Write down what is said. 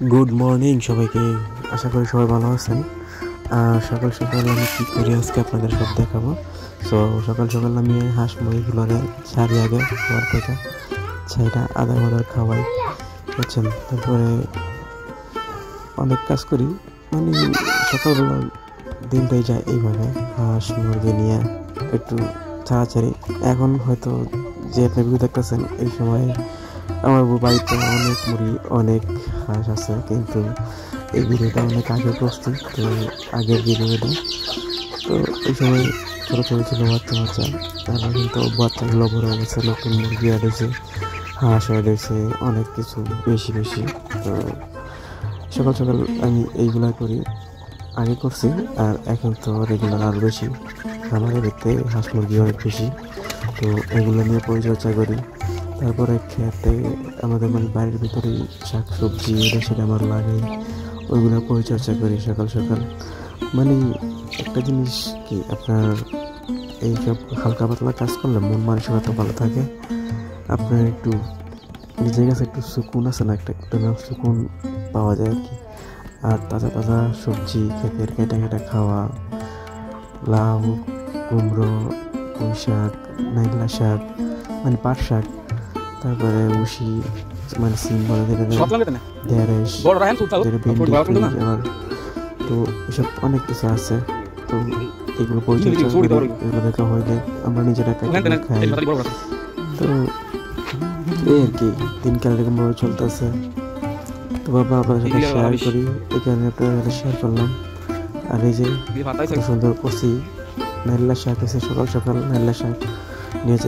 Good morning সবাইকে। আশা করি সবাই ভালো আছেন। সকাল সকাল আমি কী করি আজকে আপনাদের সব দেখাবো। সো সকাল সকাল আমি হাঁস মুরগিগুলোরে ছাড়ি আগে ঘর থেকে ছাইটা আদা বাদার খাওয়াই, বুঝছেন। তারপরে অনেক কাজ করি, মানে সকালবেলা দিনটাই যায় এইভাবে হাঁস মুরগি নিয়ে একটু ছাড়াছাড়ি। এখন হয়তো যে আপনি ভিডিও দেখতেছেন এই সময় আমার বাড়িতে অনেক মুরগি অনেক হাঁস আছে, কিন্তু এই ভিডিওটা অনেক আগে করছি, তো আগের ভিডিওটা তো এই সময় ছোটো ছোটো ছিল বাচ্চা বাচ্চা। তারা কিন্তু বাচ্চাগুলো বড় হয়ে গেছে, নতুন মুরগি আড়েছে, হাঁস আড়েছে, অনেক কিছু বেশি বেশি। তো সকাল সকাল আমি এইগুলা করি, আগে করছি আর এখন তো রেগুলার আরও বেশি। আমার বাড়িতে হাঁস মুরগি অনেক বেশি, তো এগুলো নিয়ে পরিচর্যা করি। তারপরে খেতে আমাদের মানে বাড়ির ভিতরেই শাক সবজি এটা সেটা আমার লাগে, ওইগুলো পরিচর্যা করি সকাল সকাল। মানে একটা জিনিস কি, আপনার এইসব হালকা পাতলা কাজ করলে মন মানসিকতা ভালো থাকে, আপনার একটু নিজের কাছে একটু সুকুন আছে না, একটা সুকুন পাওয়া যায় আর কি। আর তাজা তাজা সবজি ক্ষেতের কেটে কেটে খাওয়া, লাউ, কুমড়ো, পুঁই শাক, নাইলা শাক মানে পাট শাক, তারপরে উশি মানে সিম বলে ঢেঁড়স, আবার তো এসব অনেক কিছু আছে। তো এগুলো পরিচর্যা এগুলো দেখা হইলে আমরা নিজেরা খাই। তো এই আর কি দিনকাল এরকমভাবে চলতেছে। তো বাবা আপনাদের সাথে শেয়ার করি, এই কারণে আপনাদের সাথে শেয়ার করলাম। আর এই যে সুন্দর কষি নাইলা শাক আছে, সকাল সকাল নাইলা শাক নিয়ে